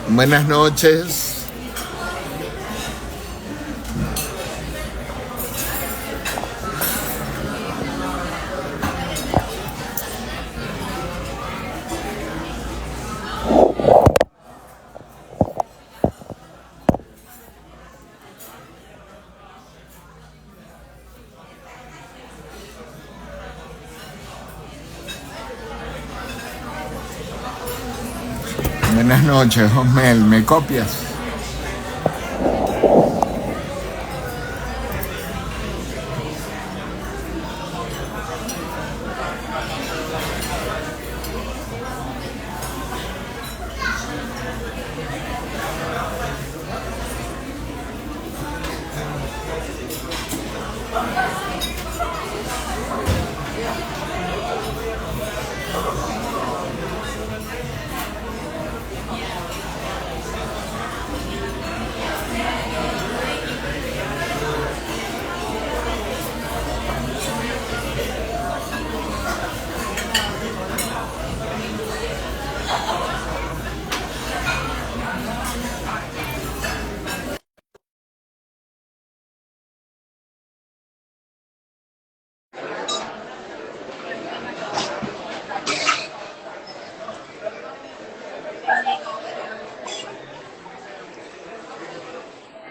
Buenas noches. Buenas noches, Osmel. ¿Me copias?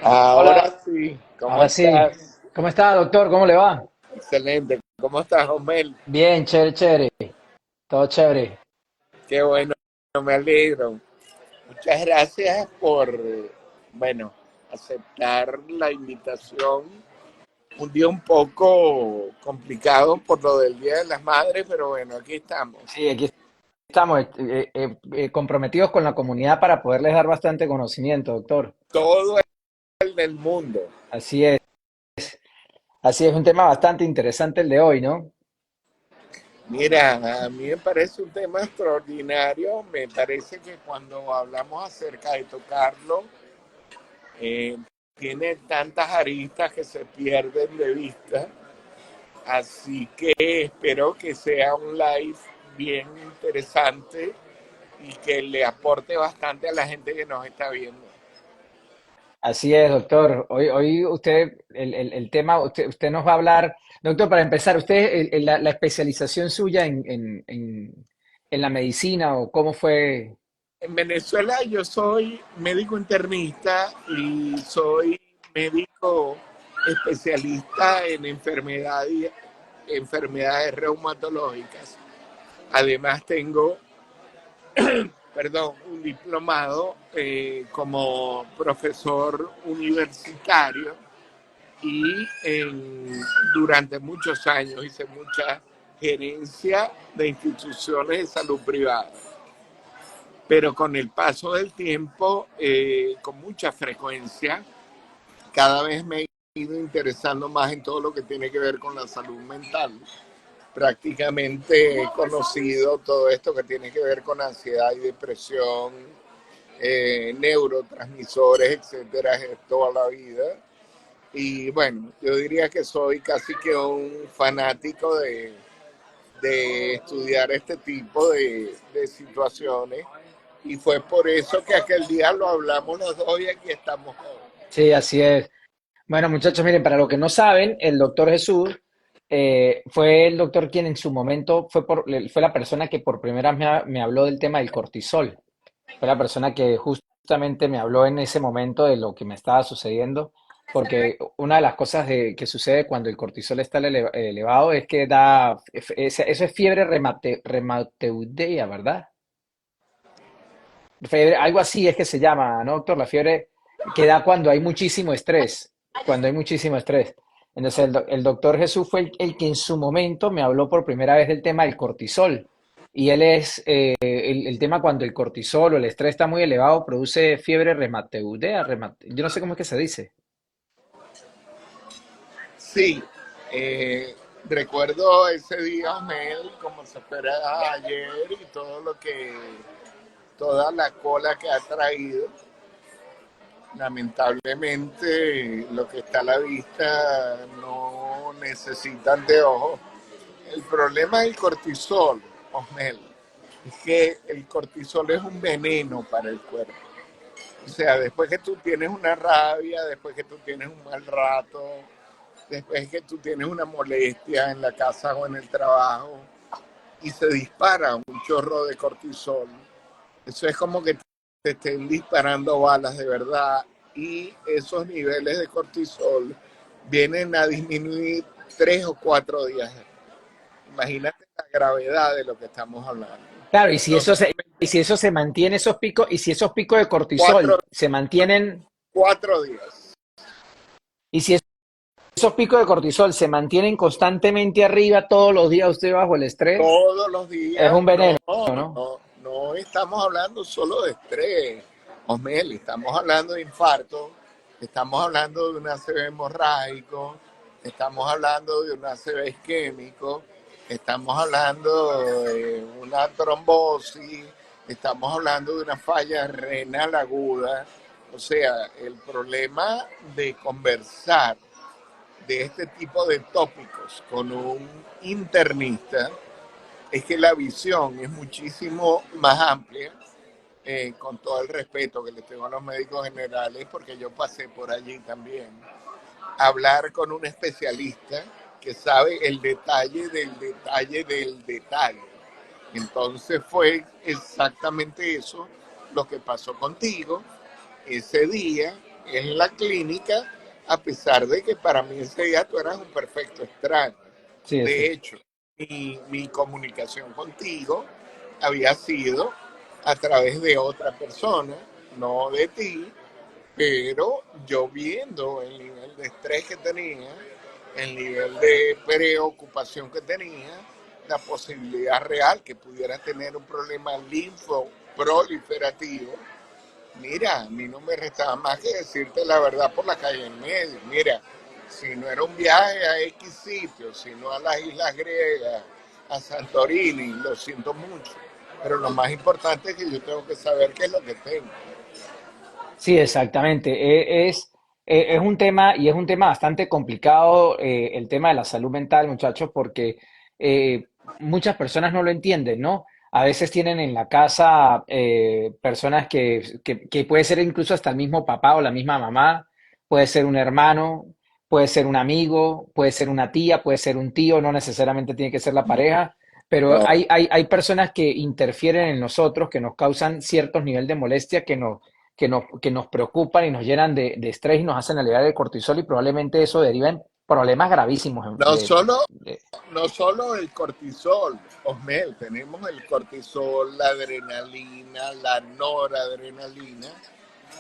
Hola, Ahora sí. ¿Cómo ahora sí. estás? ¿Cómo está, doctor? ¿Cómo le va? Excelente. ¿Cómo estás, Osmel? Bien, chévere, chévere. Todo chévere. Qué bueno, me alegro. Muchas gracias por, bueno, aceptar la invitación. Un día un poco complicado por lo del Día de las Madres, pero bueno, aquí estamos. Sí, aquí estamos comprometidos con la comunidad para poderles dar bastante conocimiento, doctor. Todo el del mundo. Así es. Así es, un tema bastante interesante el de hoy, ¿no? Mira, a mí me parece un tema extraordinario. Me parece que cuando hablamos acerca de tocarlo, eh, tiene tantas aristas que se pierden de vista. Así que espero que sea un live bien interesante y que le aporte bastante a la gente que nos está viendo. Así es, doctor. Hoy usted, el tema, usted nos va a hablar, doctor, para empezar, usted, la especialización suya en la medicina o cómo fue. En Venezuela yo soy médico internista y soy médico especialista en enfermedades reumatológicas. Además tengo, perdón, un diplomado como profesor universitario y durante muchos años hice mucha gerencia de instituciones de salud privada. Pero con el paso del tiempo, con mucha frecuencia, cada vez me he ido interesando más en todo lo que tiene que ver con la salud mental. Prácticamente he conocido todo esto que tiene que ver con ansiedad y depresión, neurotransmisores, etcétera, toda la vida. Y bueno, yo diría que soy casi que un fanático de estudiar este tipo de situaciones. Y fue por eso que aquel día lo hablamos los dos y aquí estamos hoy. Sí, así es. Bueno, muchachos, miren, para los que no saben, el doctor Jesús fue el doctor quien en su momento fue la persona que por primera vez me habló del tema del cortisol. Fue la persona que justamente me habló en ese momento de lo que me estaba sucediendo, porque una de las cosas que sucede cuando el cortisol está elevado es que eso es fiebre reumatoidea, ¿verdad? Algo así es que se llama, ¿no, doctor? La fiebre que da cuando hay muchísimo estrés, cuando hay muchísimo estrés. Entonces, el doctor Jesús fue el que en su momento me habló por primera vez del tema del cortisol. Y él es el tema cuando el cortisol o el estrés está muy elevado, produce fiebre reumatoidea, yo no sé cómo es que se dice. Sí, recuerdo ese día, Mel, como se espera ayer y todo lo que, toda la cola que ha traído. Lamentablemente, lo que está a la vista no necesita anteojos. El problema del cortisol, Osmel, es que el cortisol es un veneno para el cuerpo. O sea, después que tú tienes una rabia, después que tú tienes un mal rato, después que tú tienes una molestia en la casa o en el trabajo y se dispara un chorro de cortisol, eso es como que te estén disparando balas de verdad y esos niveles de cortisol vienen a disminuir 3 o 4 días. Imagínate la gravedad de lo que estamos hablando. Claro, Entonces, y si eso se mantiene, esos picos, y si esos picos de cuatro, cortisol se mantienen, 4 días, y si esos picos de cortisol se mantienen constantemente arriba todos los días usted bajo el estrés, todos los es días, un no, veneno, ¿no? no, no estamos hablando solo de estrés, Osmel, estamos hablando de infarto, estamos hablando de un ACV hemorrágico, estamos hablando de un ACV isquémico, estamos hablando de una trombosis, estamos hablando de una falla renal aguda. O sea, el problema de conversar de este tipo de tópicos con un internista es que la visión es muchísimo más amplia, con todo el respeto que le tengo a los médicos generales, porque yo pasé por allí también. Hablar con un especialista que sabe el detalle del detalle del detalle. Entonces fue exactamente eso lo que pasó contigo ese día en la clínica, a pesar de que para mí ese día tú eras un perfecto extraño. Sí, De eso. hecho, mi comunicación contigo había sido a través de otra persona, no de ti, pero yo viendo el nivel de estrés que tenía, el nivel de preocupación que tenía, la posibilidad real que pudiera tener un problema linfoproliferativo. Mira, a mí no me restaba más que decirte la verdad por la calle en medio. Mira, si no era un viaje a X sitio, sino a las islas griegas, a Santorini, lo siento mucho. Pero lo más importante es que yo tengo que saber qué es lo que tengo. Sí, exactamente. Es un tema y es un tema bastante complicado, el tema de la salud mental, muchachos, porque muchas personas no lo entienden, ¿no? A veces tienen en la casa personas que puede ser incluso hasta el mismo papá o la misma mamá, puede ser un hermano, puede ser un amigo, puede ser una tía, puede ser un tío, no necesariamente tiene que ser la pareja, pero No, hay personas que interfieren en nosotros, que nos causan ciertos niveles de molestia que nos preocupan y nos llenan de estrés y nos hacen elevar el cortisol y probablemente eso deriva en problemas gravísimos. no solo, no solo el cortisol, Osmel, tenemos el cortisol, la adrenalina, la noradrenalina,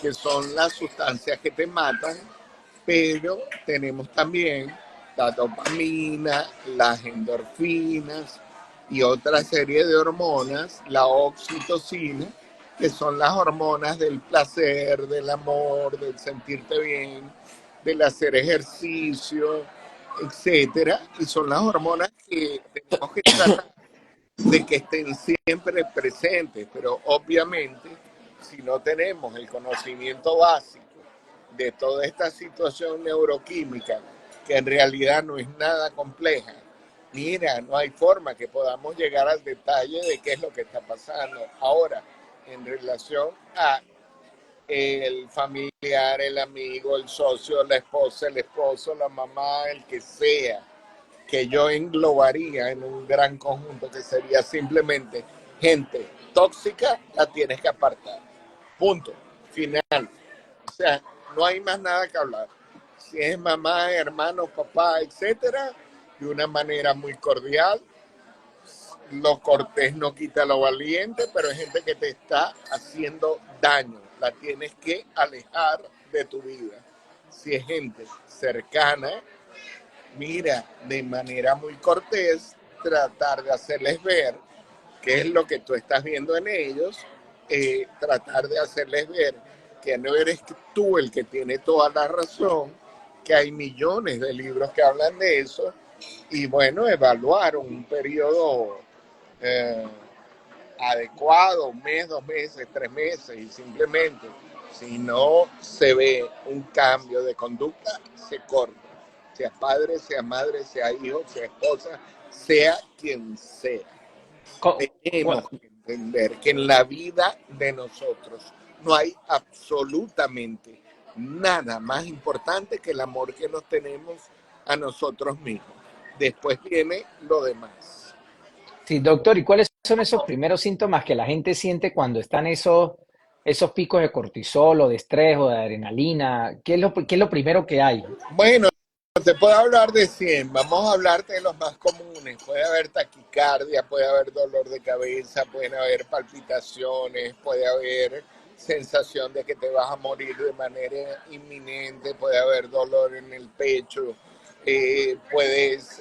que son las sustancias que te matan, pero tenemos también la dopamina, las endorfinas y otra serie de hormonas, la oxitocina, que son las hormonas del placer, del amor, del sentirte bien, del hacer ejercicio, etcétera, y son las hormonas que tenemos que tratar de que estén siempre presentes, pero obviamente si no tenemos el conocimiento básico de toda esta situación neuroquímica, que en realidad no es nada compleja, mira, no hay forma que podamos llegar al detalle de qué es lo que está pasando. Ahora, en relación a el familiar, el amigo, el socio, la esposa, el esposo, la mamá, el que sea, que yo englobaría en un gran conjunto que sería simplemente gente tóxica, la tienes que apartar. Punto. Final. O sea, no hay más nada que hablar. Si es mamá, hermano, papá, etcétera, de una manera muy cordial. Lo cortés no quita lo valiente, pero es gente que te está haciendo daño. La tienes que alejar de tu vida. Si es gente cercana, mira, de manera muy cortés, tratar de hacerles ver qué es lo que tú estás viendo en ellos, tratar de hacerles ver que no eres tú el que tiene toda la razón, que hay millones de libros que hablan de eso, y bueno, evaluar un periodo eh, adecuado, 1 mes, 2 meses, 3 meses, y simplemente si no se ve un cambio de conducta, se corta. Sea padre, sea madre, sea hijo, sea esposa, sea quien sea. Co- Tenemos bueno, que entender que en la vida de nosotros No hay absolutamente nada más importante que el amor que nos tenemos a nosotros mismos. Después viene lo demás. Sí, doctor, ¿y cuáles son esos primeros síntomas que la gente siente cuando están esos picos de cortisol o de estrés o de adrenalina? ¿Qué es lo primero que hay? Bueno, te puedo hablar de 100. Vamos a hablarte de los más comunes. Puede haber taquicardia, puede haber dolor de cabeza, pueden haber palpitaciones, puede haber sensación de que te vas a morir de manera inminente, puede haber dolor en el pecho, puedes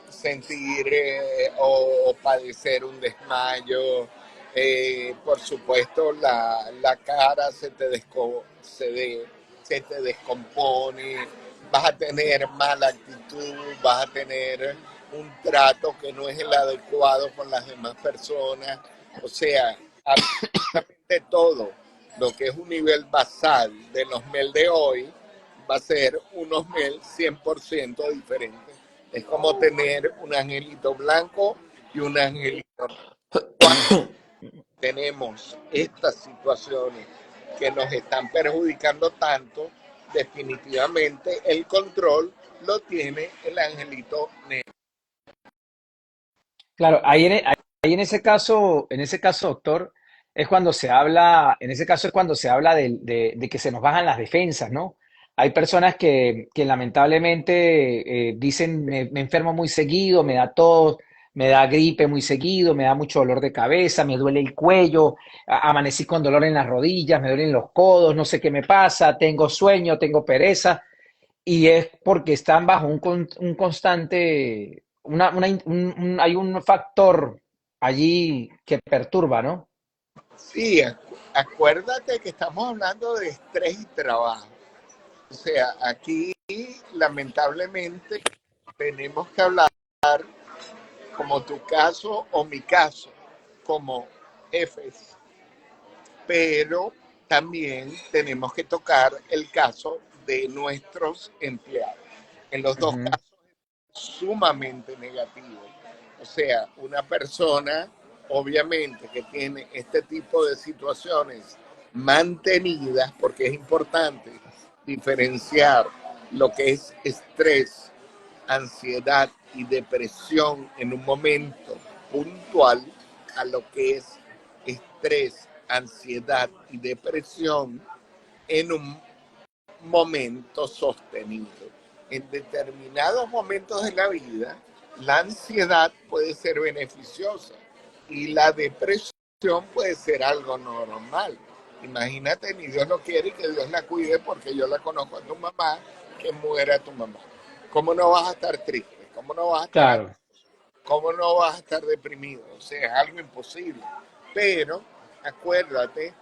sentir o padecer un desmayo. Por supuesto, la cara se te descompone, vas a tener mala actitud, vas a tener un trato que no es el adecuado con las demás personas. O sea, absolutamente todo lo que es un nivel basal de los MEL de hoy va a ser unos MEL 100% diferentes. Es como tener un angelito blanco y un angelito negro. Cuando tenemos estas situaciones que nos están perjudicando tanto, definitivamente el control lo tiene el angelito negro. Claro, ahí en ese caso, doctor, es cuando se habla, en ese caso es cuando se habla de que se nos bajan las defensas, ¿no? Hay personas que lamentablemente dicen, me enfermo muy seguido, me da tos, me da gripe muy seguido, me da mucho dolor de cabeza, me duele el cuello, amanecí con dolor en las rodillas, me duelen los codos, no sé qué me pasa, tengo sueño, tengo pereza. Y es porque están bajo un constante, hay un factor allí que perturba, ¿no? Sí, acuérdate que estamos hablando de estrés y trabajo. O sea, aquí lamentablemente tenemos que hablar como tu caso o mi caso, como jefes, pero también tenemos que tocar el caso de nuestros empleados. En los dos Ujú, casos sumamente negativo. O sea, una persona obviamente que tiene este tipo de situaciones mantenidas, porque es importante diferenciar lo que es estrés, ansiedad y depresión en un momento puntual a lo que es estrés, ansiedad y depresión en un momento sostenido. En determinados momentos de la vida, la ansiedad puede ser beneficiosa y la depresión puede ser algo normal. Imagínate, ni Dios lo quiere y que Dios la cuide porque yo la conozco a tu mamá, que muera tu mamá. ¿Cómo no vas a estar triste? ¿Cómo no vas a estar, claro. cómo no vas a estar deprimido? O sea, es algo imposible. Pero acuérdate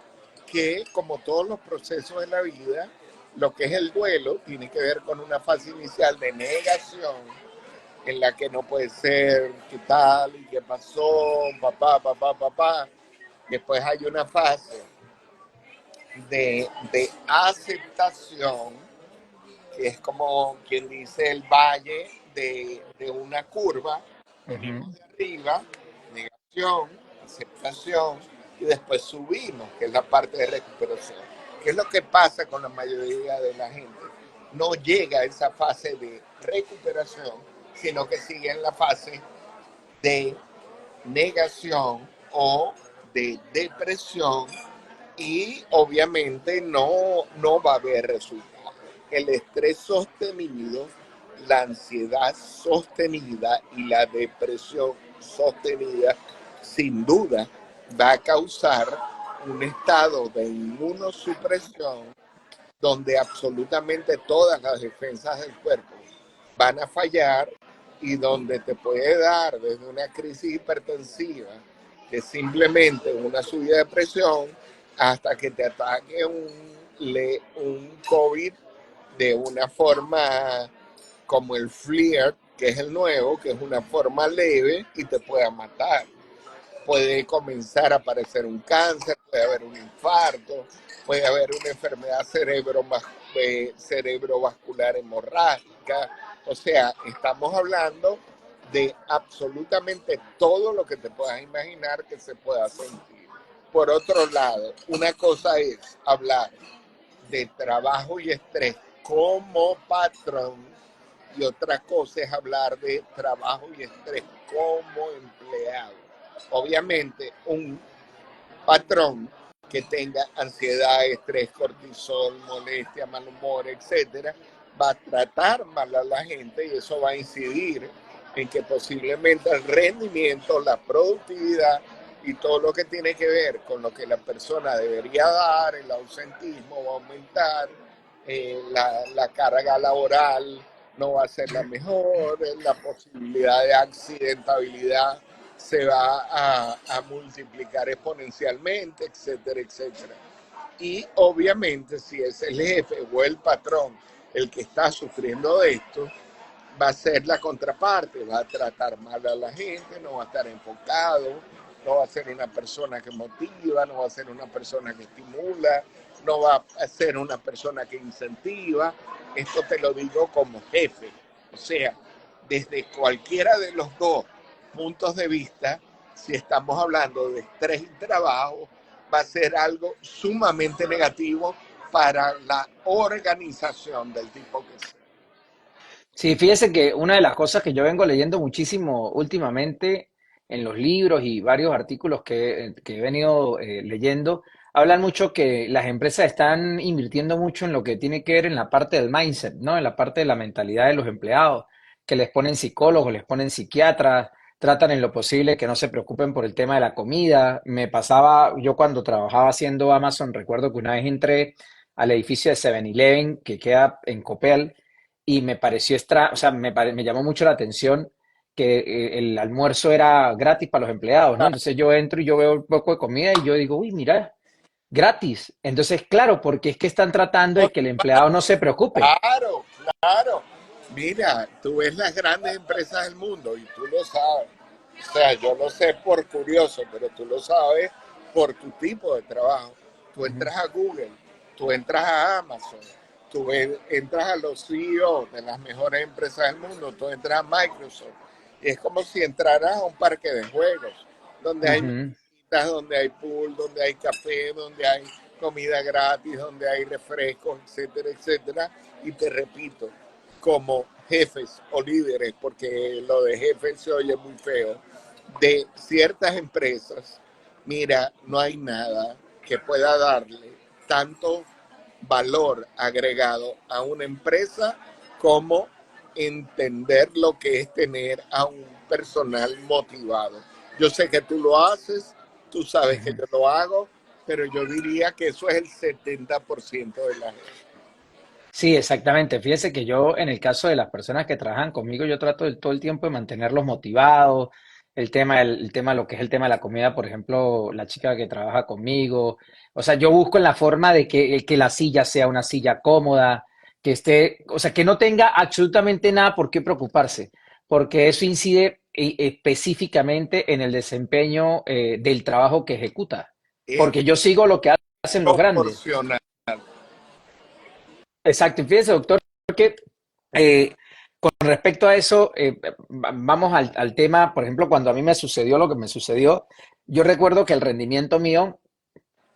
que como todos los procesos de la vida, lo que es el duelo tiene que ver con una fase inicial de negación en la que no puede ser, qué tal, y qué pasó, papá, papá, papá. Después hay una fase de aceptación, que es como quien dice el valle de una curva. Venimos Ujú. de arriba, negación, aceptación, y después subimos, que es la parte de recuperación. ¿Qué es lo que pasa con la mayoría de la gente? No llega a esa fase de recuperación, sino que sigue en la fase de negación o de depresión y obviamente no va a haber resultado. El estrés sostenido, la ansiedad sostenida y la depresión sostenida, sin duda, va a causar un estado de inmunosupresión donde absolutamente todas las defensas del cuerpo van a fallar y donde te puede dar desde una crisis hipertensiva, que simplemente una subida de presión, hasta que te ataque un COVID de una forma como el FLIR, que es el nuevo, que es una forma leve y te pueda matar. Puede comenzar a aparecer un cáncer, puede haber un infarto, puede haber una enfermedad cerebrovascular hemorrágica. O sea, estamos hablando de absolutamente todo lo que te puedas imaginar que se pueda sentir. por otro lado, una cosa es hablar de trabajo y estrés como patrón y otra cosa es hablar de trabajo y estrés como empleado. Obviamente, un patrón que tenga ansiedad, estrés, cortisol, molestia, mal humor, etcétera, va a tratar mal a la gente y eso va a incidir en que posiblemente el rendimiento, la productividad y todo lo que tiene que ver con lo que la persona debería dar, el ausentismo va a aumentar, la carga laboral no va a ser la mejor, la posibilidad de accidentabilidad se va a multiplicar exponencialmente, etcétera, etcétera. Y obviamente si es el jefe o el patrón el que está sufriendo de esto, va a ser la contraparte, va a tratar mal a la gente, no va a estar enfocado, no va a ser una persona que motiva, no va a ser una persona que estimula, no va a ser una persona que incentiva. Esto te lo digo como jefe. O sea, desde cualquiera de los dos puntos de vista, si estamos hablando de estrés y trabajo, va a ser algo sumamente negativo para la organización del tipo que sea. Sí, fíjese que una de las cosas que yo vengo leyendo muchísimo últimamente en los libros y varios artículos que he venido leyendo, hablan mucho que las empresas están invirtiendo mucho en lo que tiene que ver en la parte del mindset, ¿no? En la parte de la mentalidad de los empleados, que les ponen psicólogos, les ponen psiquiatras, tratan en lo posible que no se preocupen por el tema de la comida. Me pasaba, yo cuando trabajaba haciendo Amazon, recuerdo que una vez entré al edificio de 7-Eleven que queda en Copel y me pareció o sea, me llamó mucho la atención que el almuerzo era gratis para los empleados, ¿no? Entonces yo entro y yo veo un poco de comida y yo digo, uy, mira, gratis. Entonces, claro, porque es que están tratando de que el empleado no se preocupe. Claro, claro. Mira, tú ves las grandes empresas del mundo y tú lo sabes. O sea, yo lo sé por curioso, pero tú lo sabes por tu tipo de trabajo. Tú Ujú. entras a Google, tú entras a Amazon, entras a los CEO de las mejores empresas del mundo, tú entras a Microsoft. Y es como si entraras a un parque de juegos, donde hay Ujú. donde hay pool, donde hay café, donde hay comida gratis, donde hay refrescos, etcétera, etcétera. Y te repito, como jefes o líderes, porque lo de jefes se oye muy feo, de ciertas empresas, mira, no hay nada que pueda darle tanto valor agregado a una empresa como entender lo que es tener a un personal motivado. Yo sé que tú lo haces, tú sabes que Ujú. yo lo hago, pero yo diría que eso es el 70% de la gente. Sí, exactamente. Fíjese que yo, en el caso de las personas que trabajan conmigo, yo trato todo el tiempo de mantenerlos motivados. El tema, lo que es el tema de la comida, por ejemplo, la chica que trabaja conmigo. O sea, yo busco en la forma de que la silla sea una silla cómoda, que esté, o sea, que no tenga absolutamente nada por qué preocuparse, porque eso incide específicamente en el desempeño del trabajo que ejecuta. Es Porque yo sigo lo que hacen los grandes. proporcional. Exacto. Y fíjese, doctor, que eh, con respecto a eso, vamos al tema, por ejemplo, cuando a mí me sucedió lo que me sucedió, yo recuerdo que el rendimiento mío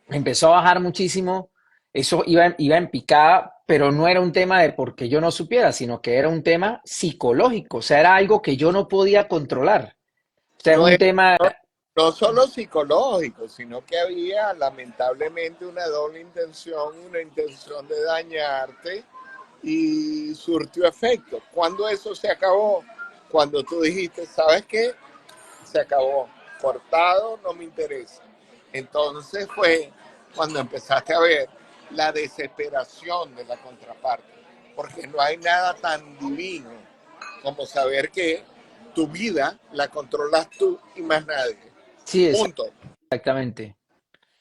empezó a bajar muchísimo, eso iba en picada, pero no era un tema de porque yo no supiera, sino que era un tema psicológico, o sea, era algo que yo no podía controlar. O sea, es No, un tema, no, no solo psicológico, sino que había lamentablemente una doble intención, una intención de dañarte y surtió efecto. ¿Cuándo eso se acabó? Cuando tú dijiste, ¿sabes qué? Se acabó. Cortado, no me interesa. Entonces fue cuando empezaste a ver la desesperación de la contraparte, porque no hay nada tan divino como saber que tu vida la controlas tú y más nadie. sí, Punto. exactamente.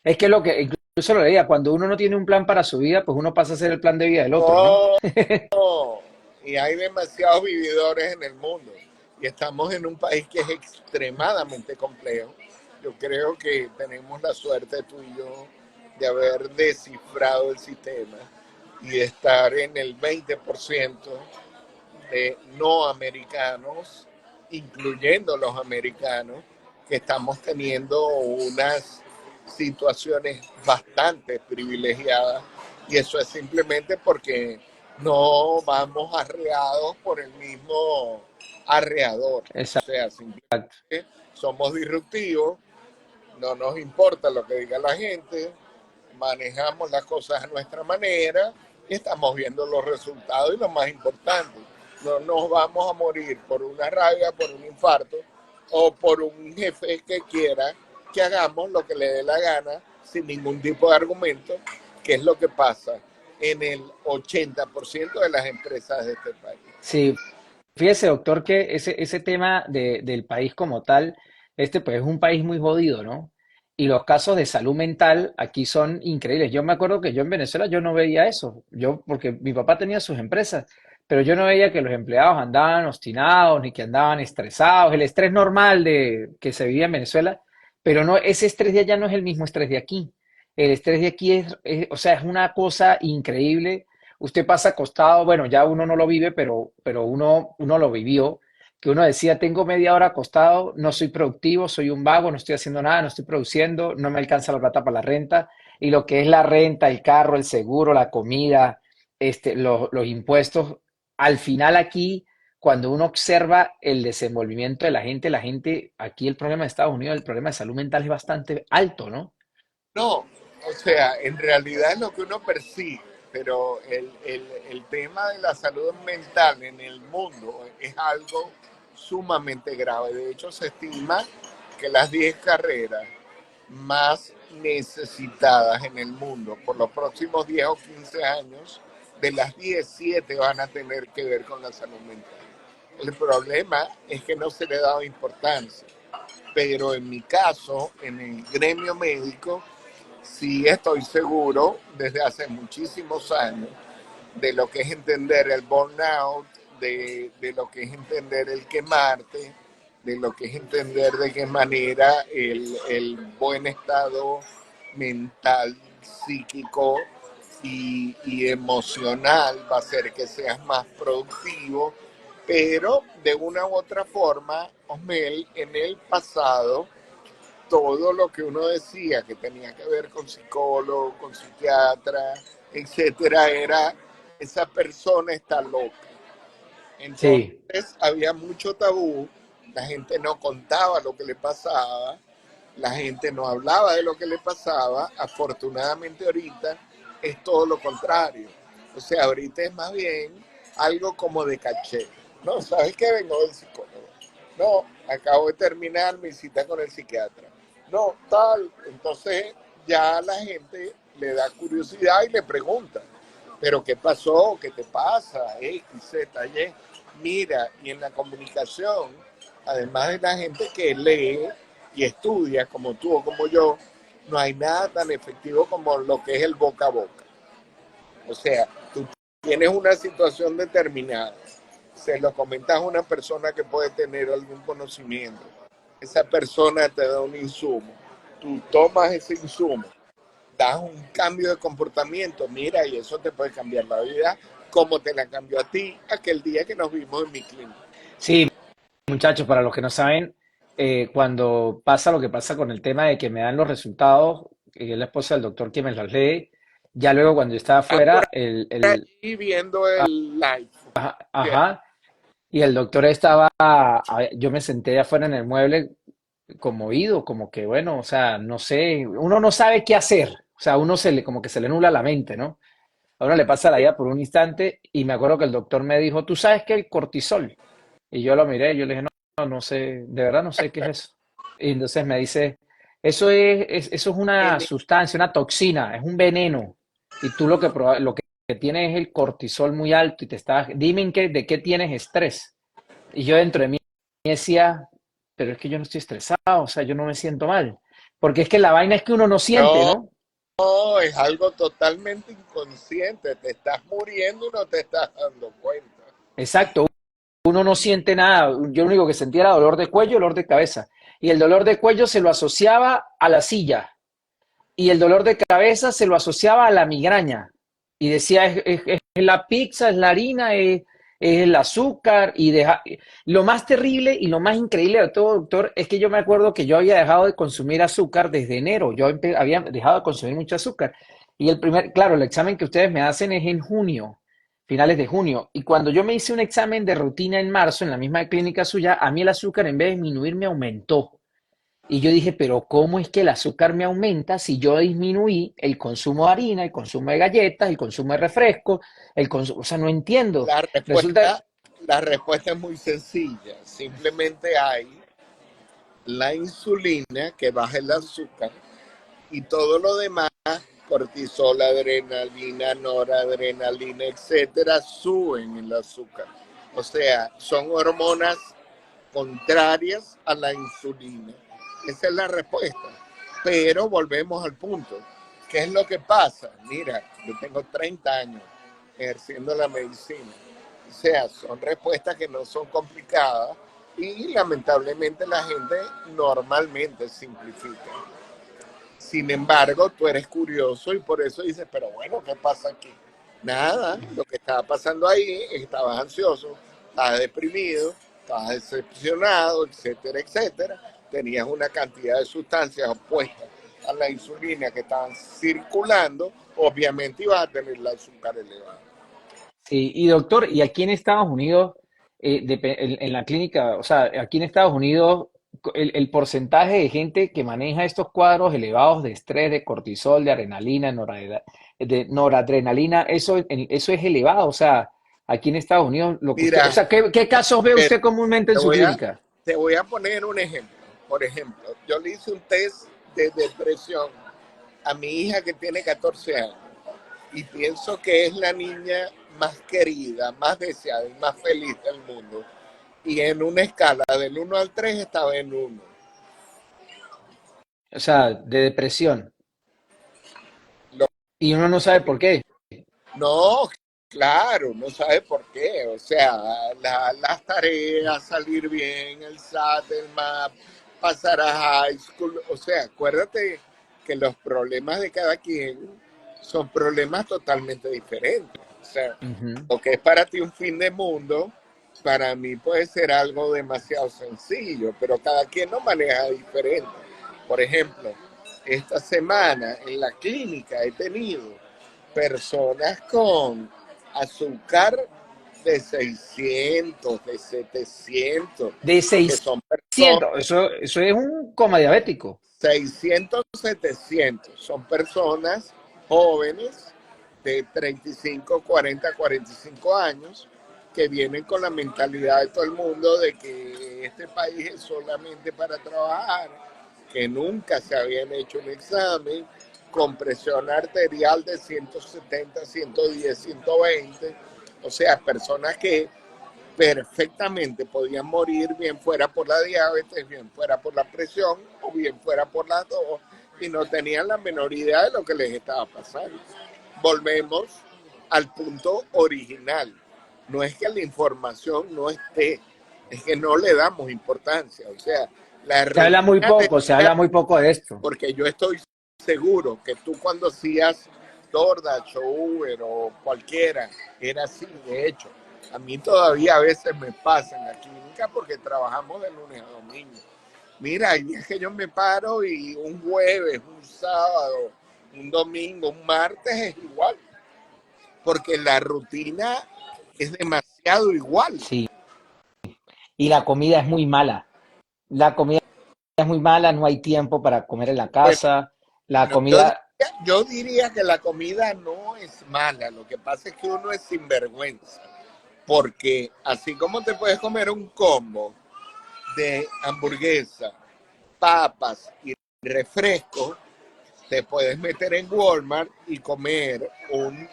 Es que lo que, incluso lo leía, cuando uno no tiene un plan para su vida, pues uno pasa a ser el plan de vida del otro, ¿no? No, y hay demasiados vividores en el mundo y estamos en un país que es extremadamente complejo. Yo creo que tenemos la suerte tú y yo de haber descifrado el sistema y de estar en el 20% de no americanos, incluyendo los americanos, que estamos teniendo unas situaciones bastante privilegiadas y eso es simplemente porque no vamos arreados por el mismo arreador. O Exacto. sea, simplemente somos disruptivos, no nos importa lo que diga la gente, manejamos las cosas a nuestra manera y estamos viendo los resultados y lo más importante, no nos vamos a morir por una rabia, por un infarto o por un jefe que quiera que hagamos lo que le dé la gana sin ningún tipo de argumento, que es lo que pasa en el 80% de las empresas de este país. Sí, fíjese, doctor, que ese tema del país como tal, pues es un país muy jodido, ¿no? Y los casos de salud mental aquí son increíbles. Yo me acuerdo que yo en Venezuela yo no veía eso. Yo, porque mi papá tenía sus empresas, pero yo no veía que los empleados andaban obstinados ni que andaban estresados. El estrés normal que se vivía en Venezuela, pero no, ese estrés de allá no es el mismo estrés de aquí. El estrés de aquí o sea, es una cosa increíble. Usted pasa acostado, bueno, ya uno no lo vive, pero uno lo vivió, que uno decía, tengo media hora acostado, no soy productivo, soy un vago, no estoy haciendo nada, no estoy produciendo, no me alcanza la plata para la renta, y lo que es la renta, el carro, el seguro, la comida, los impuestos, al final aquí, cuando uno observa el desenvolvimiento de la gente, aquí el problema de Estados Unidos, el problema de salud mental es bastante alto, ¿no? No, o sea, en realidad es lo que uno persigue, pero el tema de la salud mental en el mundo es algo sumamente grave. De hecho, se estima que las 10 carreras más necesitadas en el mundo por los próximos 10 o 15 años, de las 17 van a tener que ver con la salud mental. El problema es que no se le ha dado importancia, pero en mi caso, en el gremio médico, sí estoy seguro desde hace muchísimos años de lo que es entender el burnout, de lo que es entender el quemarte, de lo que es entender de qué manera el buen estado mental, psíquico y emocional va a hacer que seas más productivo, pero de una u otra forma, Osmel, en el pasado todo lo que uno decía que tenía que ver con psicólogo, con psiquiatra, etcétera, era esa persona está loca. Sí, Entonces había mucho tabú, la gente no contaba lo que le pasaba, la gente no hablaba de lo que le pasaba. Afortunadamente ahorita es todo lo contrario. O sea, ahorita es más bien algo como de caché. No, ¿sabes qué? Vengo del psicólogo. No, acabo de terminar mi cita con el psiquiatra. No, tal. Entonces ya la gente le da curiosidad y le pregunta, ¿pero qué pasó? ¿Qué te pasa? X, Z, Y. Mira, y en la comunicación, además de la gente que lee y estudia, como tú o como yo, no hay nada tan efectivo como lo que es el boca a boca. O sea, tú tienes una situación determinada, se lo comentas a una persona que puede tener algún conocimiento, esa persona te da un insumo, tú tomas ese insumo, das un cambio de comportamiento, mira, y eso te puede cambiar la vida, como te la cambió a ti aquel día que nos vimos en mi clínica. sí, muchachos, para los que no saben, cuando pasa lo que pasa con el tema de que me dan los resultados, y es la esposa del doctor quien me los lee, ya luego cuando yo estaba Estás por afuera, allí viendo el live. ajá, y el doctor yo me senté afuera en el mueble conmovido, como que bueno, o sea, no sé, uno no sabe qué hacer, o sea, como que se le nubla la mente, ¿no? A uno le pasa la vida por un instante y me acuerdo que el doctor me dijo, ¿tú sabes qué es el cortisol? Y yo lo miré, yo le dije, no sé, de verdad no sé qué es eso. Y entonces me dice, eso es una En sustancia, una toxina, es un veneno. Y tú lo que tienes es el cortisol muy alto y dime de qué tienes estrés. Y yo dentro de mí decía, pero es que yo no estoy estresado, o sea, yo no me siento mal. Porque es que la vaina es que uno no siente, no, ¿no? no, es algo totalmente inconsciente. Te estás muriendo y no te estás dando cuenta. Exacto, uno no siente nada. Yo lo único que sentía era dolor de cuello, dolor de cabeza. Y el dolor de cuello se lo asociaba a la silla. Y el dolor de cabeza se lo asociaba a la migraña. Y decía, es la pizza, es la harina, es el azúcar y deja... Lo más terrible y lo más increíble de todo, doctor, es que yo me acuerdo que yo había dejado de consumir azúcar desde enero. Yo había dejado de consumir mucho azúcar. Y el primer, claro, el examen que ustedes me hacen es en junio, finales de junio. Y cuando yo me hice un examen de rutina en marzo en la misma clínica suya, a mí el azúcar en vez de disminuir me aumentó. Y yo dije, pero ¿cómo es que el azúcar me aumenta si yo disminuí el consumo de harina, el consumo de galletas, el consumo de refresco, el consumo, o sea, no entiendo. La Resulta, respuesta, la respuesta es muy sencilla. Simplemente hay la insulina que baja el azúcar y todo lo demás, cortisol, adrenalina, noradrenalina, etcétera, suben el azúcar. O sea, son hormonas contrarias a la insulina. Esa es la respuesta. Pero volvemos al punto. ¿Qué es lo que pasa? Mira, yo tengo 30 años ejerciendo la medicina. O sea, son respuestas que no son complicadas y lamentablemente la gente normalmente simplifica. Sin embargo, tú eres curioso y por eso dices, pero bueno, ¿qué pasa aquí? Nada, lo que estaba pasando ahí, estabas ansioso, estabas deprimido, estabas decepcionado, etcétera, etcétera. Tenías una cantidad de sustancias opuestas a la insulina que estaban circulando, obviamente ibas a tener el azúcar elevado. sí, y doctor, y aquí en Estados Unidos, en la clínica, o sea, aquí en Estados Unidos, el porcentaje de gente que maneja estos cuadros elevados de estrés, de cortisol, de adrenalina, de noradrenalina, eso es elevado, o sea, aquí en Estados Unidos, lo que usted, o Mira, sea, ¿qué casos ve pero usted comúnmente en te su voy a, clínica? te voy a poner un ejemplo. Por ejemplo, yo le hice un test de depresión a mi hija que tiene 14 años y pienso que es la niña más querida, más deseada y más feliz del mundo. Y en una escala del 1 al 3 estaba en 1. O sea, de depresión, Lo, y uno no sabe por qué. no, claro, no sabe por qué. O sea, las tareas, salir bien, el SAT, el MAP, pasar a high school. O sea, acuérdate que los problemas de cada quien son problemas totalmente diferentes. O sea, Ujú. lo que es para ti un fin de mundo, para mí puede ser algo demasiado sencillo, pero cada quien lo maneja diferente. Por ejemplo, esta semana en la clínica he tenido personas con azúcar de 600, de 700, De que son 600, eso es un coma diabético. 600, 700. Son personas jóvenes de 35, 40, 45 años que vienen con la mentalidad de todo el mundo de que este país es solamente para trabajar, que nunca se habían hecho un examen, con presión arterial de 170, 110, 120. O sea, personas que perfectamente podían morir, bien fuera por la diabetes, bien fuera por la presión o bien fuera por las dos, y no tenían la menor idea de lo que les estaba pasando. Volvemos al punto original. No es que la información no esté, es que no le damos importancia. O sea, la rutina de Se habla muy poco de esto. porque yo estoy seguro que tú cuando hacías DoorDash o Uber o cualquiera, era así, de hecho. A mí todavía a veces me pasa en la clínica porque trabajamos de lunes a domingo. Mira, hay días que yo me paro y un jueves, un sábado, un domingo, un martes es igual, porque la rutina es demasiado igual. Sí. Y la comida es muy mala. La comida es muy mala, no hay tiempo para comer en la Bueno, casa. La bueno, yo comida, diría, yo diría que la comida no es mala, lo que pasa es que uno es sinvergüenza, porque así como te puedes comer un combo de hamburguesa, papas y refresco, te puedes meter en Walmart y comer un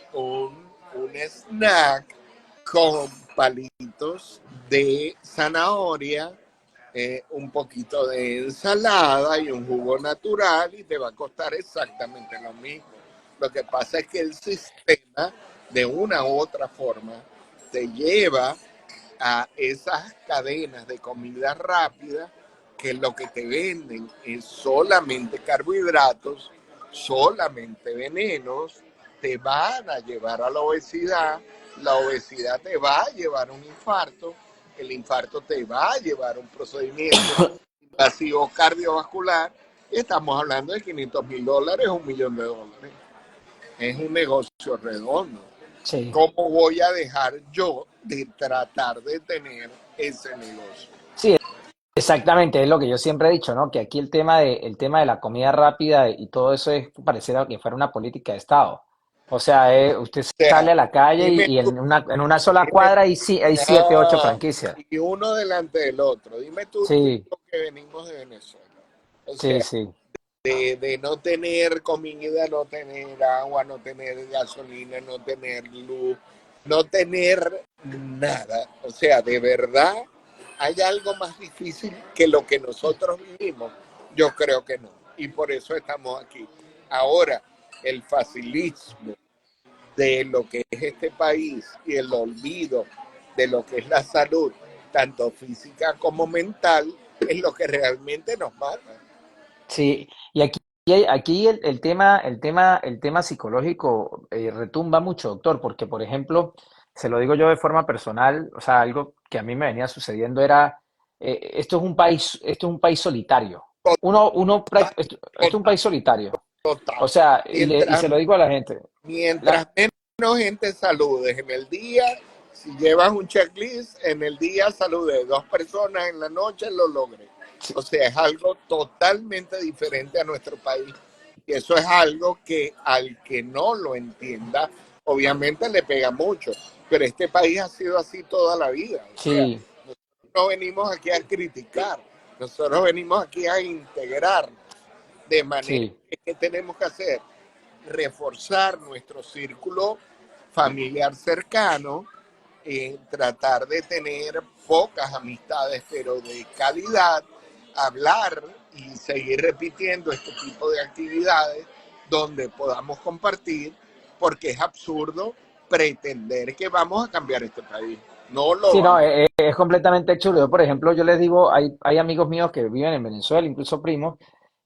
snack con palitos de zanahoria, un poquito de ensalada y un jugo natural y te va a costar exactamente lo mismo. Lo que pasa es que el sistema, de una u otra forma, te lleva a esas cadenas de comida rápida que lo que te venden es solamente carbohidratos, solamente venenos, te van a llevar a la obesidad La obesidad te va a llevar a un infarto, el infarto te va a llevar a un procedimiento invasivo cardiovascular. Y estamos hablando de $500,000, $1,000,000. Es un negocio redondo. Sí, ¿Cómo voy a dejar yo de tratar de tener ese negocio? sí, exactamente, es lo que yo siempre he dicho, ¿no? Que aquí el tema de la comida rápida y todo eso es pareciera que fuera una política de Estado. O sea, usted O sea, sale a la calle dime y tú, en una sola dime, cuadra hay, sí, hay siete, ocho ah, franquicias. y uno delante del otro. Dime tú y Sí, yo que venimos de Venezuela. O sí, sea, sí, de no tener comida, no tener agua, no tener gasolina, no tener luz, no tener nada. O sea, de verdad, ¿hay algo más difícil que lo que nosotros vivimos? Yo creo que no. Y por eso estamos aquí. Ahora, el facilismo de lo que es este país y el olvido de lo que es la salud, tanto física como mental, es lo que realmente nos mata. sí. Y aquí el tema psicológico retumba mucho, doctor, porque, por ejemplo, se lo digo yo de forma personal, o sea, algo que a mí me venía sucediendo era, esto es un país solitario. Esto es un Total, país solitario. O total. sea, y Mientras, se lo digo a la gente. mientras menos gente saludes en el día, si llevas un checklist, en el día saludes 2 personas, en la noche lo logré. Sí, O sea, es algo totalmente diferente a nuestro país. Y eso es algo que al que no lo entienda, obviamente le pega mucho. Pero este país ha sido así toda la vida. O sea, sí, no venimos aquí a criticar, nosotros venimos aquí a integrar de manera sí. que tenemos que hacer reforzar nuestro círculo familiar cercano, tratar de tener pocas amistades, pero de calidad, hablar y seguir repitiendo este tipo de actividades donde podamos compartir, porque es absurdo pretender que vamos a cambiar este país. No lo Sí, no, vamos. es completamente chulo. Yo, por ejemplo, yo les digo, hay amigos míos que viven en Venezuela, incluso primos,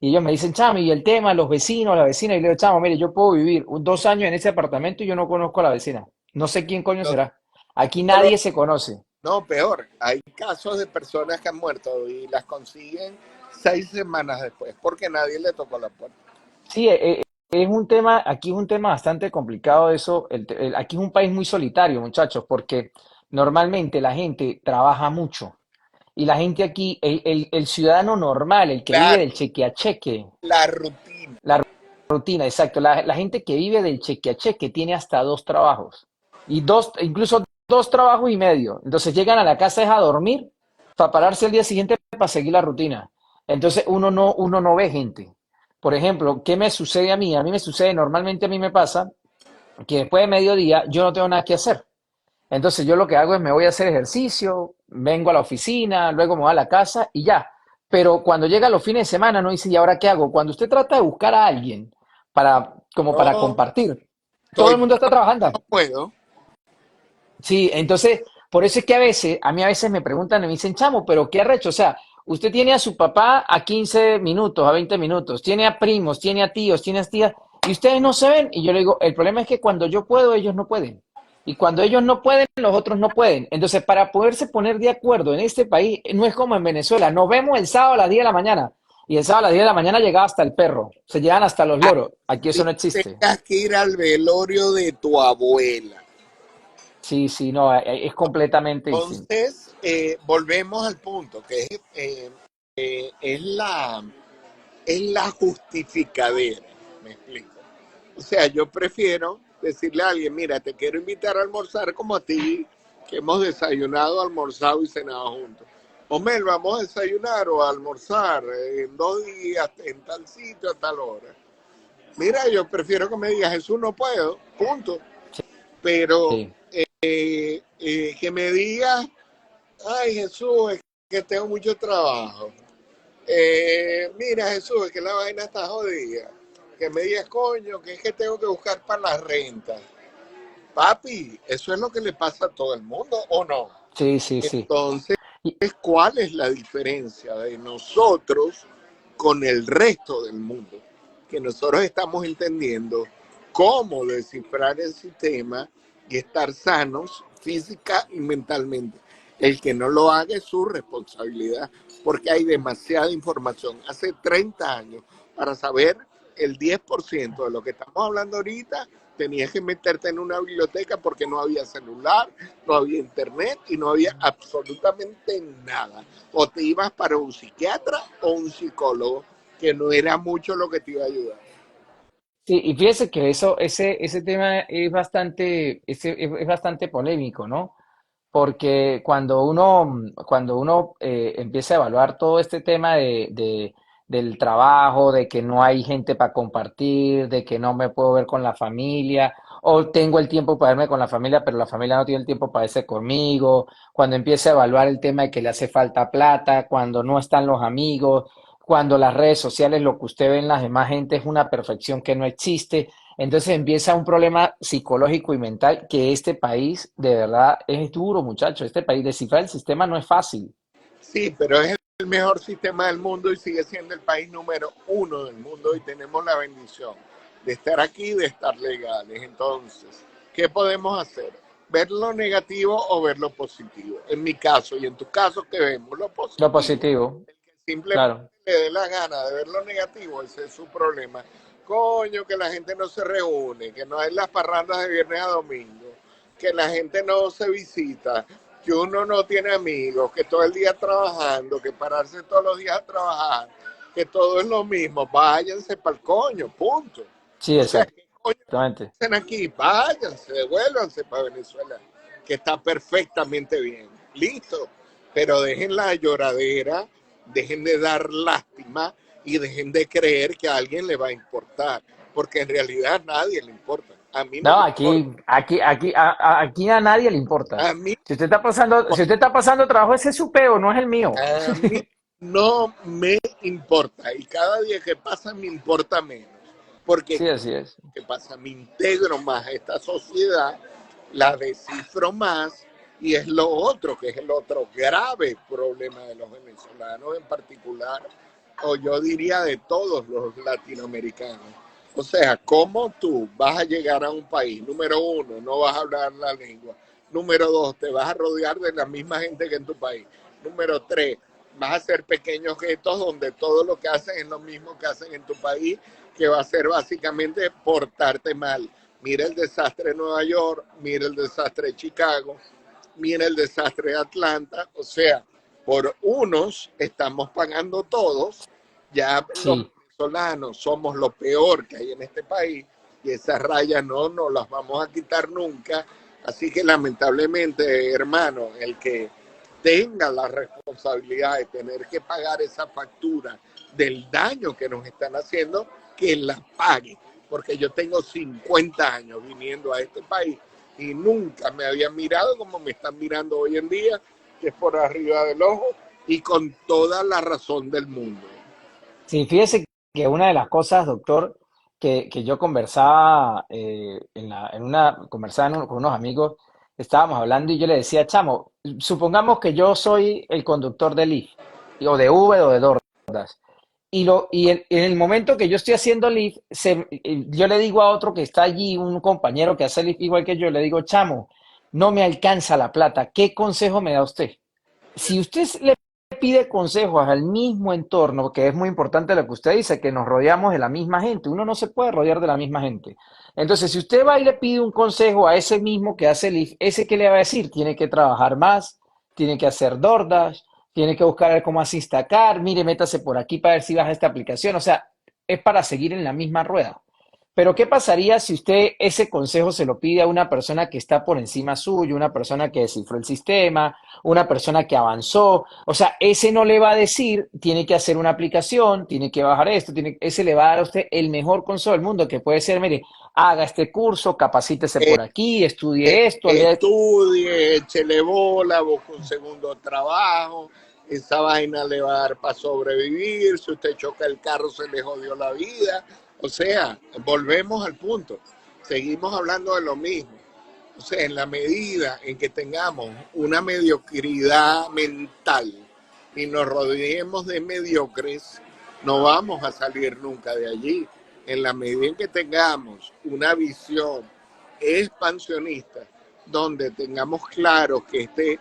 y ellos me dicen, chamo, y el tema, los vecinos, la vecina, y le digo, chamo, mire, yo puedo vivir 2 años en ese apartamento y yo no conozco a la vecina. No sé quién coño No, será. Aquí solo, nadie se conoce. no, peor, hay casos de personas que han muerto y las consiguen 6 semanas después porque nadie le tocó la puerta. Sí, es un tema, aquí es un tema bastante complicado eso. Aquí es un país muy solitario, muchachos, porque normalmente la gente trabaja mucho. Y la gente aquí, el ciudadano normal, el que vive Claro, del cheque a cheque, la rutina. la rutina, exacto. La gente que vive del cheque a cheque tiene hasta dos trabajos. Y incluso dos trabajos y medio. Entonces llegan a la casa es a dormir para pararse el día siguiente para seguir la rutina. Entonces uno no ve gente. Por ejemplo, ¿qué me sucede a mí? A mí me sucede, normalmente a mí me pasa que después de mediodía yo no tengo nada que hacer. Entonces yo lo que hago es me voy a hacer ejercicio, vengo a la oficina, luego me voy a la casa y ya. Pero cuando llega los fines de semana no dice, ¿y ahora qué hago? Cuando usted trata de buscar a alguien como para No, compartir, todo estoy, el mundo está trabajando. no puedo. Sí, entonces, por eso es que a mí a veces me preguntan y me dicen, chamo, pero ¿qué arrecho? O sea, usted tiene a su papá a 15 minutos, a 20 minutos, tiene a primos, tiene a tíos, tiene a tías, y ustedes no se ven. Y yo le digo, el problema es que cuando yo puedo, ellos no pueden. Y cuando ellos no pueden, los otros no pueden. Entonces, para poderse poner de acuerdo en este país, no es como en Venezuela. Nos vemos el sábado a las 10 de la mañana. Y el sábado a las 10 de la mañana llegaba hasta el perro. Se llegan hasta los loros. Aquí eso Así no existe. tengas que ir al velorio de tu abuela. Sí, sí, no, es completamente distinto. Entonces, volvemos al punto, que es la justificadera, me explico. O sea, yo prefiero decirle a alguien, mira, te quiero invitar a almorzar como a ti, que hemos desayunado, almorzado y cenado juntos. Omel, vamos a desayunar o a almorzar en 2 días, en tal sitio, a tal hora. Mira, yo prefiero que me digas, Jesús, no puedo, punto. Pero Sí. que me digas, ay Jesús, es que tengo mucho trabajo. Mira Jesús, es que la vaina está jodida. Que me digas, coño, que es que tengo que buscar para la renta. Papi, eso es lo que le pasa a todo el mundo, ¿o no? Sí, sí, sí. Entonces, Y- ¿cuál es la diferencia de nosotros con el resto del mundo? Que nosotros estamos entendiendo cómo descifrar el sistema y estar sanos física y mentalmente. El que no lo haga es su responsabilidad, porque hay demasiada información. Hace 30 años, para saber el 10% de lo que estamos hablando ahorita, tenías que meterte en una biblioteca porque no había celular, no había internet y no había absolutamente nada. O te ibas para un psiquiatra o un psicólogo, que no era mucho lo que te iba a ayudar. Sí, y fíjese que ese tema es bastante polémico, ¿no? Porque cuando uno empieza a evaluar todo este tema del trabajo, de que no hay gente para compartir, de que no me puedo ver con la familia, o tengo el tiempo para verme con la familia, pero la familia no tiene el tiempo para verse conmigo, cuando empieza a evaluar el tema de que le hace falta plata, cuando no están los amigos, cuando las redes sociales, lo que usted ve en las demás gente es una perfección que no existe. Entonces empieza un problema psicológico y mental que este país de verdad es duro, muchachos. Este país, descifrar el sistema no es fácil. Sí, pero es el mejor sistema del mundo y sigue siendo el país número uno del mundo y tenemos la bendición de estar aquí y de estar legales. Entonces, ¿qué podemos hacer? ¿Ver lo negativo o ver lo positivo? En mi caso y en tu caso, que vemos lo Lo positivo. positivo, El que simplemente claro. le dé la gana de ver lo negativo, ese es su problema. Coño, que la gente no se reúne, que no hay las parrandas de viernes a domingo, que la gente no se visita, que uno no tiene amigos, que todo el día trabajando, que pararse todos los días a trabajar, que todo es lo mismo, váyanse para el coño, punto. Sí, O sea, ¿qué coño exactamente. hacen aquí? Váyanse, devuélvanse para Venezuela, que está perfectamente bien, listo. Pero dejen la lloradera, dejen de dar lástima y dejen de creer que a alguien le va a importar, porque en realidad a nadie le importa. A mí no No, me importa. aquí a nadie le importa. A mí Si usted está pasando trabajo, ese es su peo, no es el mío. A mí no me importa y cada día que pasa me importa menos, porque Sí, así es. que pasa me integro más a esta sociedad, la descifro más y es lo otro, que es el otro grave problema de los venezolanos en particular, o yo diría de todos los latinoamericanos. O sea, ¿cómo tú vas a llegar a un país? Número uno, no vas a hablar la lengua. Número dos, te vas a rodear de la misma gente que en tu país. Número tres, vas a hacer pequeños gestos donde todo lo que hacen es lo mismo que hacen en tu país, que va a ser básicamente portarte mal. Mira el desastre de Nueva York, mira el desastre de Chicago, mira el desastre de Atlanta. O sea, por unos estamos pagando todos, ya los Sí. venezolanos somos lo peor que hay en este país y esas rayas no nos las vamos a quitar nunca. Así que lamentablemente, hermano, el que tenga la responsabilidad de tener que pagar esa factura del daño que nos están haciendo, que la pague. Porque yo tengo 50 años viniendo a este país y nunca me habían mirado como me están mirando hoy en día, que es por arriba del ojo y con toda la razón del mundo. Sí, fíjese que una de las cosas, doctor, que yo conversaba, con unos amigos, estábamos hablando y yo le decía, chamo, supongamos que yo soy el conductor de Lyft, o de Uber o de DoorDash, en el momento que yo estoy haciendo Lyft, yo le digo a otro que está allí, un compañero que hace Lyft igual que yo, le digo, chamo, no me alcanza la plata, ¿qué consejo me da usted? Si usted le pide consejos al mismo entorno, que es muy importante lo que usted dice, que nos rodeamos de la misma gente, uno no se puede rodear de la misma gente. Entonces, si usted va y le pide un consejo a ese mismo que hace el IF, ese que le va a decir, tiene que trabajar más, tiene que hacer DoorDash, tiene que buscar a ver cómo hace Instacar, mire, métase por aquí para ver si baja esta aplicación, o sea, es para seguir en la misma rueda. Pero ¿qué pasaría si usted ese consejo se lo pide a una persona que está por encima suyo, una persona que descifró el sistema, una persona que avanzó? O sea, ese no le va a decir, tiene que hacer una aplicación, tiene que bajar esto, ese le va a dar a usted el mejor consejo del mundo, que puede ser, mire, haga este curso, capacítese por aquí, estudie esto, lea. Estudie, échele bola, busque un segundo trabajo, esa vaina le va a dar para sobrevivir, si usted choca el carro se le jodió la vida. O sea, volvemos al punto, seguimos hablando de lo mismo. O sea, en la medida en que tengamos una mediocridad mental y nos rodeemos de mediocres, no vamos a salir nunca de allí. En la medida en que tengamos una visión expansionista, donde tengamos claro que este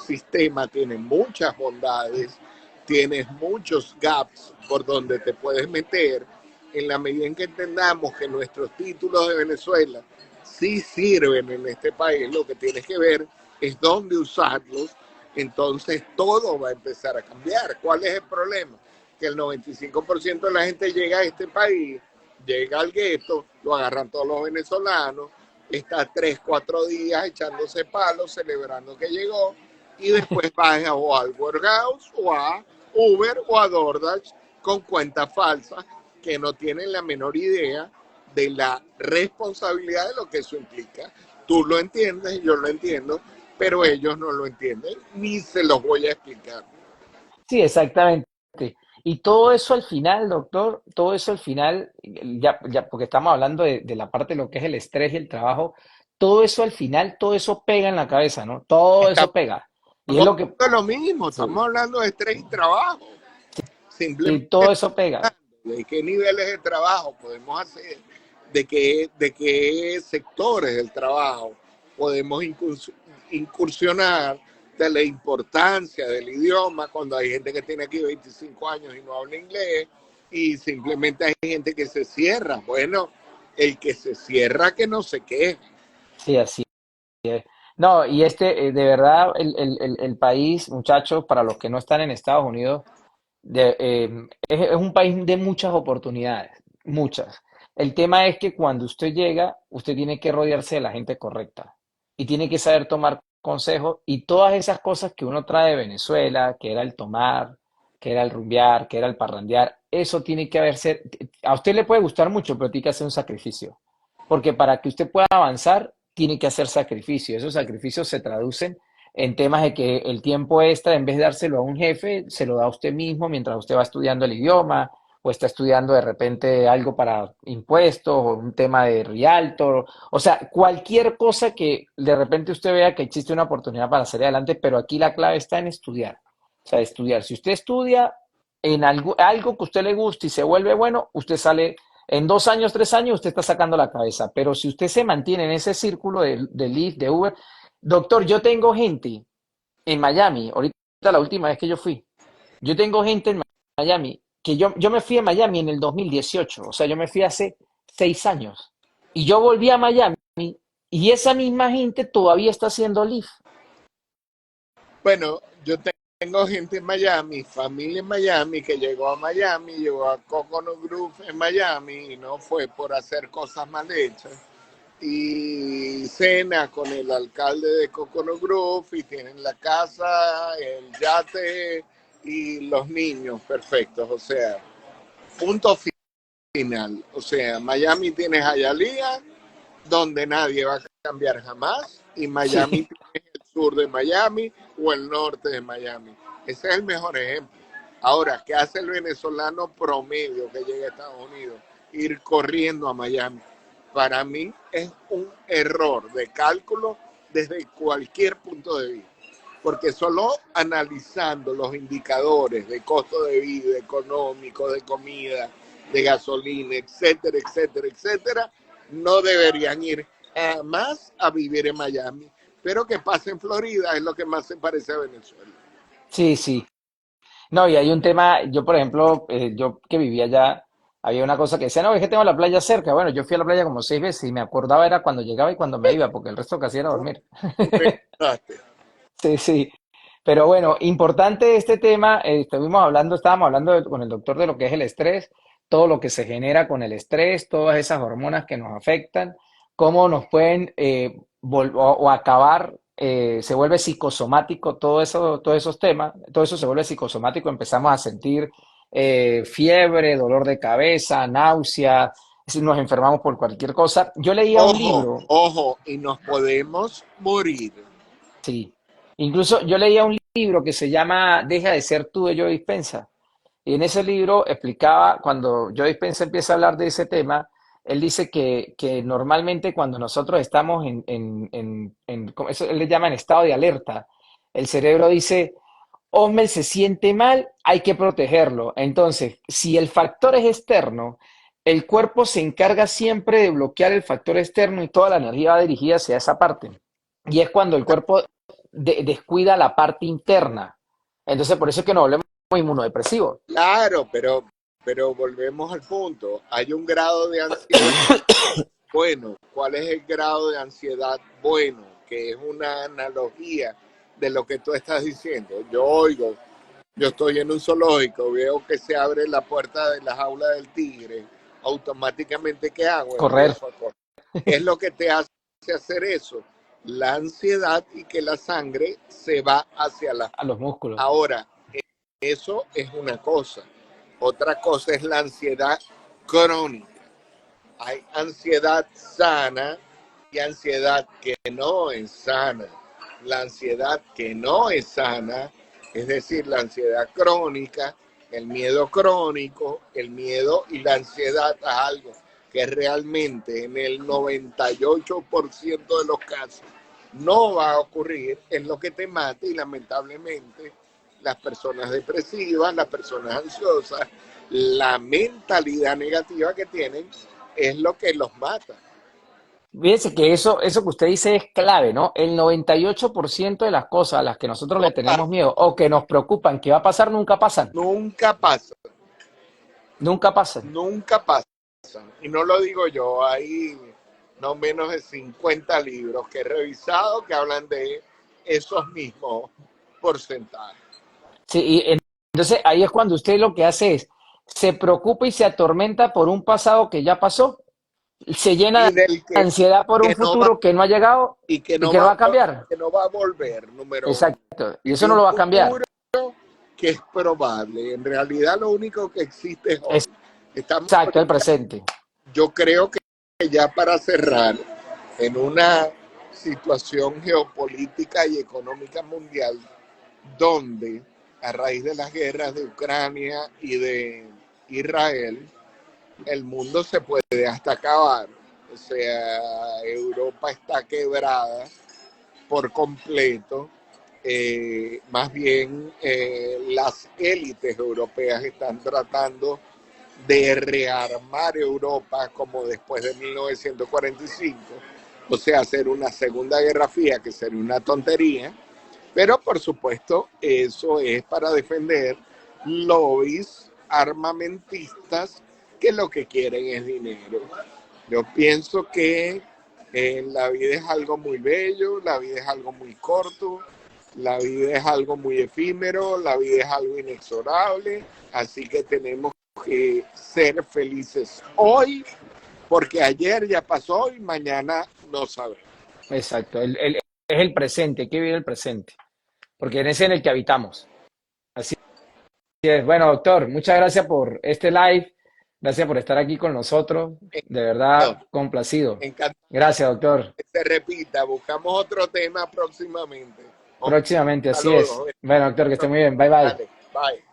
sistema tiene muchas bondades, tienes muchos gaps por donde te puedes meter, en la medida en que entendamos que nuestros títulos de Venezuela sí sirven en este país, lo que tienes que ver es dónde usarlos, entonces todo va a empezar a cambiar. ¿Cuál es el problema? Que el 95% de la gente llega a este país, llega al gueto, lo agarran todos los venezolanos, está 3, 4 días echándose palos, celebrando que llegó, y después vas o al Warehouse o a Uber o a DoorDash con cuentas falsas que no tienen la menor idea de la responsabilidad de lo que eso implica. Tú lo entiendes, yo lo entiendo, pero ellos no lo entienden, ni se los voy a explicar. Sí, exactamente. Y todo eso al final, doctor, todo eso al final, ya porque estamos hablando de la parte de lo que es el estrés y el trabajo, todo eso al final, todo eso pega en la cabeza, ¿no? Todo eso Estamos pega. Y es lo que, hablando de lo mismo, sí, estamos hablando de estrés y trabajo. Simplemente sí, todo eso pega. de qué niveles de trabajo podemos hacer, de qué sectores del trabajo podemos incursionar, de la importancia del idioma, cuando hay gente que tiene aquí 25 años y no habla inglés, y simplemente hay gente que se cierra. Bueno, el que se cierra que no se queje. Sí, así es. No, y de verdad, el país, muchachos, para los que no están en Estados Unidos, es un país de muchas oportunidades, muchas. El tema es que cuando usted llega, usted tiene que rodearse de la gente correcta y tiene que saber tomar consejos y todas esas cosas que uno trae de Venezuela, que era el tomar, que era el rumbear, que era el parrandear, eso tiene que haberse, a usted le puede gustar mucho, pero tiene que hacer un sacrificio, porque para que usted pueda avanzar, tiene que hacer sacrificio. Esos sacrificios se traducen en temas de que el tiempo extra, en vez de dárselo a un jefe, se lo da a usted mismo mientras usted va estudiando el idioma o está estudiando de repente algo para impuestos o un tema de Rialto. O sea, cualquier cosa que de repente usted vea que existe una oportunidad para salir adelante, pero aquí la clave está en estudiar. O sea, estudiar. Si usted estudia en algo que a usted le guste y se vuelve bueno, usted sale en 2 años, 3 años, usted está sacando la cabeza. Pero si usted se mantiene en ese círculo de Lyft, de Uber, doctor, yo tengo gente en Miami, ahorita la última vez que yo fui, yo tengo gente en Miami, que yo me fui a Miami en el 2018, o sea, yo me fui hace 6 años, y yo volví a Miami y esa misma gente todavía está haciendo Lyft. Bueno, yo tengo gente en Miami, familia en Miami, que llegó a Miami, llegó a Coconut Grove en Miami y no fue por hacer cosas mal hechas. Y cena con el alcalde de Coconut Grove y tienen la casa, el yate y los niños perfectos. O sea, punto final. O sea, Miami tienes Hialeah, donde nadie va a cambiar jamás, y Miami Sí, tienes el sur de Miami o el norte de Miami. Ese es el mejor ejemplo. Ahora, ¿qué hace el venezolano promedio que llega a Estados Unidos? Ir corriendo a Miami. Para mí es un error de cálculo desde cualquier punto de vista, porque solo analizando los indicadores de costo de vida, económico, de comida, de gasolina, etcétera, etcétera, etcétera, no deberían ir jamás a vivir en Miami. Pero que pase en Florida es lo que más se parece a Venezuela. sí, sí. No, y hay un tema, yo por ejemplo, yo que vivía allá, había una cosa que decía, no, es que tengo la playa cerca. Bueno, yo fui a la playa como 6 veces y me acordaba era cuando llegaba y cuando me iba, porque el resto que hacía era dormir. Sí, sí. Pero bueno, importante este tema, estábamos hablando con el doctor de lo que es el estrés, todo lo que se genera con el estrés, todas esas hormonas que nos afectan, cómo nos pueden o acabar, se vuelve psicosomático todo eso, todos esos temas, todo eso se vuelve psicosomático, empezamos a sentir fiebre, dolor de cabeza, náusea, si nos enfermamos por cualquier cosa. Yo leía un Ojo, libro. ojo, y nos podemos morir. Sí. Incluso yo leía un libro que se llama Deja de ser tú de Joe Dispenza. Y en ese libro explicaba, cuando Joe Dispenza empieza a hablar de ese tema, él dice que normalmente cuando nosotros estamos como eso él le llama en estado de alerta, el cerebro dice, Osmel se siente mal, hay que protegerlo. Entonces, si el factor es externo, el cuerpo se encarga siempre de bloquear el factor externo y toda la energía va dirigida hacia esa parte. y es cuando el cuerpo descuida la parte interna. Entonces, por eso es que nos volvemos inmunodepresivos. Claro, pero volvemos al punto. Hay un grado de ansiedad bueno. ¿Cuál es el grado de ansiedad bueno? Que es una analogía de lo que tú estás diciendo. Yo estoy en un zoológico, veo que se abre la puerta de la jaula del tigre, automáticamente ¿qué hago? Correr Empiezo a correr. ¿Qué es lo que te hace hacer eso? La ansiedad y que la sangre se va hacia la... a los músculos. Ahora, eso es una cosa. Otra cosa es la ansiedad crónica. Hay ansiedad sana y ansiedad que no es sana. La ansiedad que no es sana, es decir, la ansiedad crónica, el miedo crónico, el miedo y la ansiedad a algo que realmente en el 98% de los casos no va a ocurrir, es lo que te mata y lamentablemente las personas depresivas, las personas ansiosas, la mentalidad negativa que tienen es lo que los mata. Fíjense que eso que usted dice es clave, ¿no? El 98% de las cosas a las que nosotros le No tenemos pasa, miedo o que nos preocupan que va a pasar, nunca pasan. nunca pasa, Nunca pasan. nunca pasa. Y no lo digo yo, hay no menos de 50 libros que he revisado que hablan de esos mismos porcentajes. Sí, entonces ahí es cuando usted lo que hace es, se preocupa y se atormenta por un pasado que ya pasó, se llena de Y del ansiedad por un que no va futuro que no ha llegado y y que no va a cambiar. que no va a volver, número uno. Exacto. Y Y eso no un lo va a cambiar. futuro que es probable. En realidad lo único que existe es hoy. Estamos Exacto, el presente. Yo creo que ya para cerrar, en una situación geopolítica y económica mundial donde a raíz de las guerras de Ucrania y de Israel, el mundo se puede hasta acabar. O sea, Europa está quebrada por completo. Más bien las élites europeas están tratando de rearmar Europa como después de 1945, o sea, hacer una segunda guerra fría, que sería una tontería, pero por supuesto eso es para defender lobbies armamentistas que lo que quieren es dinero. Yo pienso que la vida es algo muy bello, la vida es algo muy corto, la vida es algo muy efímero, la vida es algo inexorable, así que tenemos que ser felices hoy, porque ayer ya pasó y mañana no sabemos. Exacto. Es el presente, hay que vivir el presente, porque en ese es en el que habitamos. Así es. Bueno, doctor, muchas gracias por este live. Gracias por estar aquí con nosotros. De verdad, Encantado, complacido. encantado Gracias, doctor. que se repita. Buscamos otro tema próximamente. Ok, Próximamente, así es. saludos. Bueno, doctor, que esté muy bien. Bye, bye. Dale, bye.